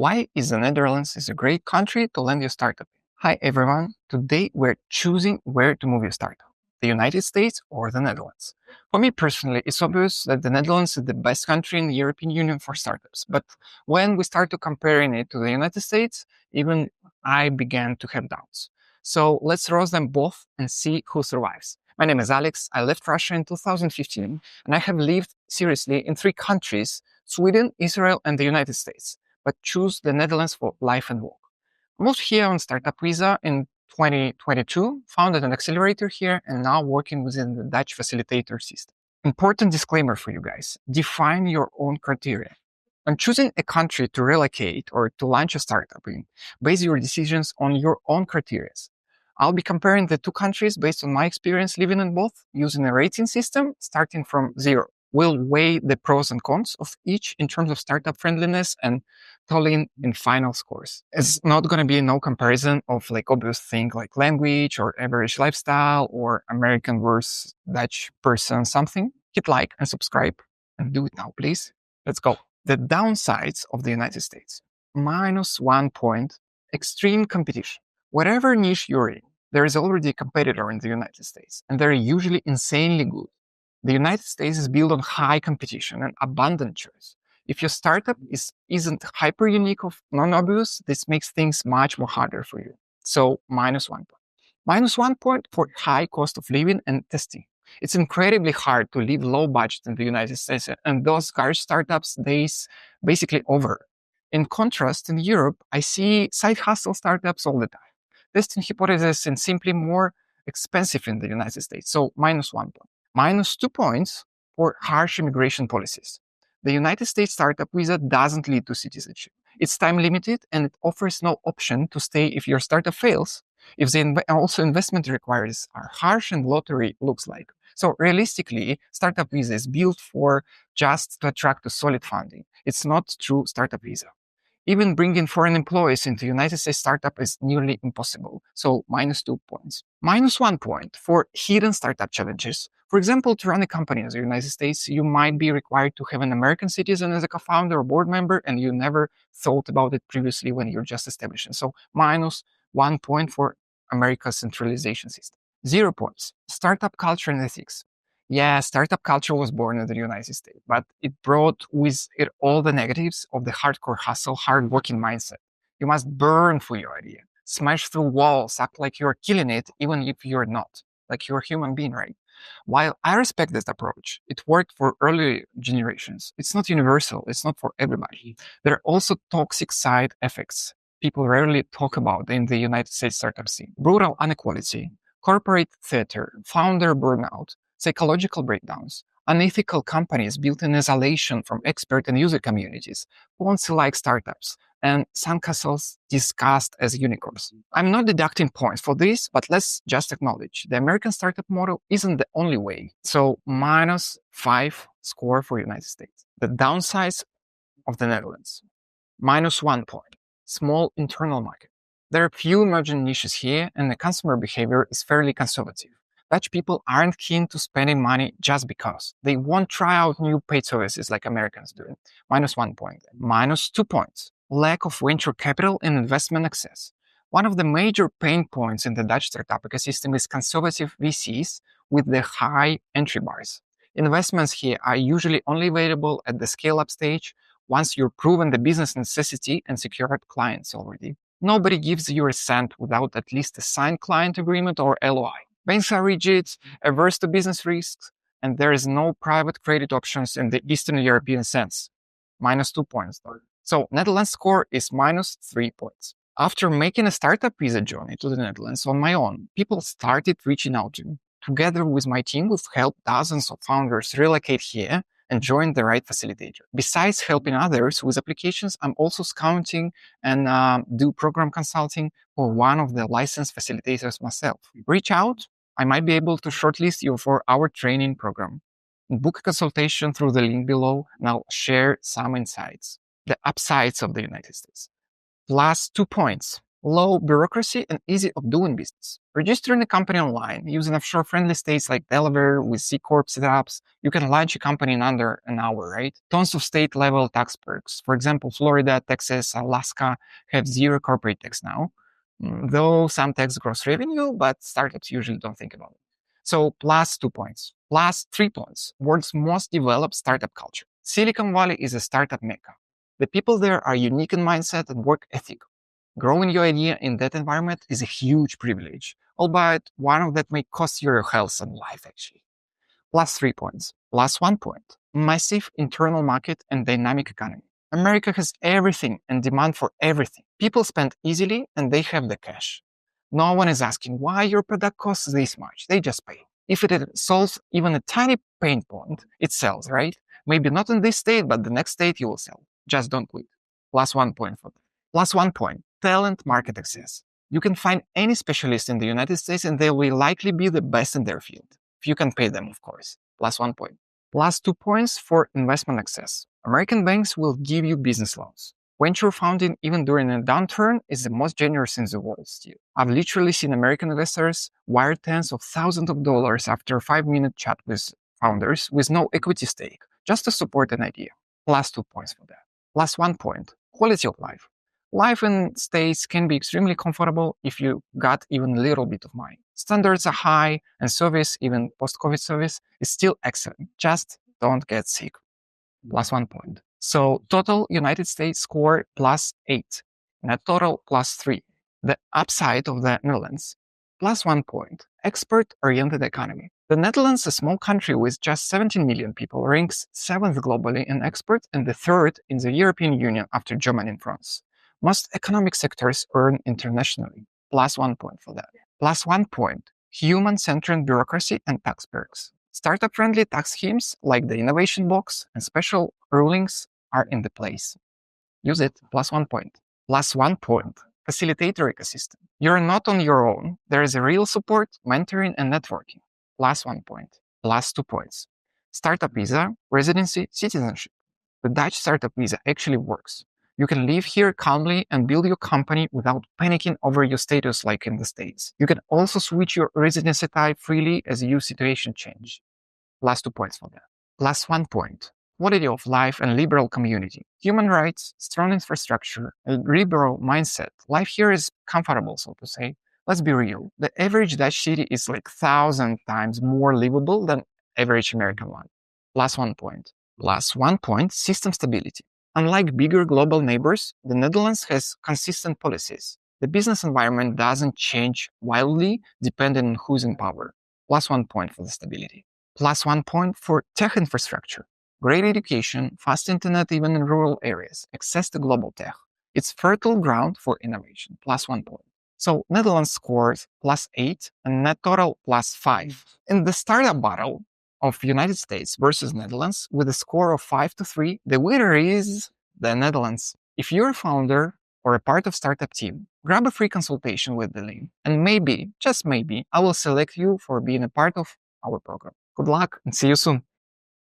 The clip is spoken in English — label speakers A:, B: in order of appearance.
A: Why is the Netherlands a great country to land your startup in? Hi everyone, today we're choosing where to move your startup, the United States or the Netherlands. For me personally, it's obvious that the Netherlands is the best country in the European Union for startups. But when we start to comparing it to the United States, even I began to have doubts. So let's roast them both and see who survives. My name is Alex. I left Russia in 2015 and I have lived seriously in 3 countries, Sweden, Israel, and the United States, but choose the Netherlands for life and work. Moved here on startup visa in 2022, founded an accelerator here, and now working within the Dutch facilitator system. Important disclaimer for you guys. Define your own criteria. When choosing a country to relocate or to launch a startup in, base your decisions on your own criteria. I'll be comparing the 2 countries based on my experience living in both, using a rating system starting from 0. We'll weigh the pros and cons of each in terms of startup friendliness and total in final scores. It's not going to be no comparison of obvious thing like language or average lifestyle or American versus Dutch person something. Hit like and subscribe and do it now, please. Let's go. The downsides of the United States. -1 point, extreme competition. Whatever niche you're in, there is already a competitor in the United States, and they're usually insanely good. The United States is built on high competition and abundant choice. If your startup isn't hyper unique or non-obvious, this makes things much more harder for you. So -1 point. -1 point for high cost of living and testing. It's incredibly hard to live low budget in the United States, and those garage startups days basically over. In contrast, in Europe, I see side hustle startups all the time. Testing hypothesis and simply more expensive in the United States. So -1 point. -2 points for harsh immigration policies. The United States startup visa doesn't lead to citizenship. It's time limited and it offers no option to stay if your startup fails. If the also investment requirements are harsh and lottery looks like. So realistically, startup visa is built for just to attract a solid funding. It's not true startup visa. Even bringing foreign employees into United States startup is nearly impossible. So -2 points. -1 point for hidden startup challenges. For example, to run a company in the United States, you might be required to have an American citizen as a co-founder or board member, and you never thought about it previously when you're just establishing. So -1 point for America's centralization system. 0 points. Startup culture and ethics. Yeah, startup culture was born in the United States, but it brought with it all the negatives of the hardcore hustle, hardworking mindset. You must burn for your idea, smash through walls, act like you're killing it, even if you're not, like you're a human being, right? While I respect this approach, it worked for early generations. It's not universal. It's not for everybody. There are also toxic side effects people rarely talk about in the United States startup scene. Brutal inequality, corporate theater, founder burnout, psychological breakdowns, unethical companies built in isolation from expert and user communities, Ponzi-like startups, and sandcastles discussed as unicorns. I'm not deducting points for this, but let's just acknowledge the American startup model isn't the only way. So -5 score for United States. The downsides of the Netherlands. -1 point. Small internal market. There are few emerging niches here, and the consumer behavior is fairly conservative. Dutch people aren't keen to spending money just because. They won't try out new paid services like Americans do. -1 point. -2 points. Lack of venture capital and investment access. One of the major pain points in the Dutch startup ecosystem is conservative VCs with the high entry bars. Investments here are usually only available at the scale-up stage once you've proven the business necessity and secured clients already. Nobody gives you a cent without at least a signed client agreement or LOI. Banks are rigid, averse to business risks, and there is no private credit options in the Eastern European sense. -2 points though. So Netherlands score is -3 points. After making a startup visa journey to the Netherlands on my own, people started reaching out to me. Together with my team, we've helped dozens of founders relocate here and join the right facilitator. Besides helping others with applications, I'm also scouting and do program consulting for one of the licensed facilitators myself. Reach out. I might be able to shortlist you for our training program. Book a consultation through the link below, and I'll share some insights. The upsides of the United States. +2 points. Low bureaucracy and easy of doing business. Registering a company online using offshore-friendly states like Delaware with C Corp setups, you can launch a company in under an hour, right? Tons of state-level tax perks. For example, Florida, Texas, Alaska have zero corporate tax now, though some tax gross revenue, but startups usually don't think about it. So plus 2 points. Plus 3 points. World's most developed startup culture. Silicon Valley is a startup mecca. The people there are unique in mindset and work ethic. Growing your idea in that environment is a huge privilege, albeit one of that may cost you your health and life, actually. Plus 3 points. Plus 1 point. Massive internal market and dynamic economy. America has everything and demand for everything. People spend easily and they have the cash. No one is asking why your product costs this much. They just pay. If it solves even a tiny pain point, it sells, right? Maybe not in this state, but the next state you will sell. Just don't quit. Plus 1 point for that. Plus 1 point. Talent market access. You can find any specialist in the United States and they will likely be the best in their field. If you can pay them, of course. Plus 1 point. Plus 2 points for investment access. American banks will give you business loans. Venture funding, even during a downturn, is the most generous in the world still. I've literally seen American investors wire tens of thousands of dollars after a 5-minute chat with founders with no equity stake, just to support an idea. Plus 2 points for that. Plus 1 point. Quality of life. Life in States can be extremely comfortable if you got even a little bit of money. Standards are high and service, even post-COVID service, is still excellent. Just don't get sick. Plus 1 point. So total United States score plus 8. Net total plus 3. The upside of the Netherlands. Plus 1 point. Expert-oriented economy. The Netherlands, a small country with just 17 million people, ranks 7th globally in export and the 3rd in the European Union after Germany and France. Most economic sectors earn internationally. Plus 1 point for that. Plus 1 point. Human-centered bureaucracy and tax perks. Startup-friendly tax schemes like the innovation box and special rulings are in the place. Use it. Plus 1 point. Plus 1 point. Facilitator ecosystem. You're not on your own. There is a real support, mentoring, and networking. Plus 1 point. Plus 2 points. Startup visa, residency, citizenship. The Dutch startup visa actually works. You can live here calmly and build your company without panicking over your status like in the States. You can also switch your residency type freely as your situation change. Plus 2 points for that. Plus 1 point. Quality of life and liberal community. Human rights, strong infrastructure, a liberal mindset. Life here is comfortable, so to say. Let's be real. The average Dutch city is like 1,000 times more livable than average American one. Plus 1 point. Plus 1 point, system stability. Unlike bigger global neighbors, the Netherlands has consistent policies. The business environment doesn't change wildly depending on who's in power. Plus 1 point for the stability. Plus 1 point for tech infrastructure. Great education, fast internet even in rural areas, access to global tech. It's fertile ground for innovation. Plus 1 point. So Netherlands scores plus 8 and net total plus 5. In the startup battle of United States versus Netherlands with a score of 5-3, the winner is the Netherlands. If you're a founder or a part of startup team, grab a free consultation with the link, and maybe, just maybe, I will select you for being a part of our program. Good luck and see you soon.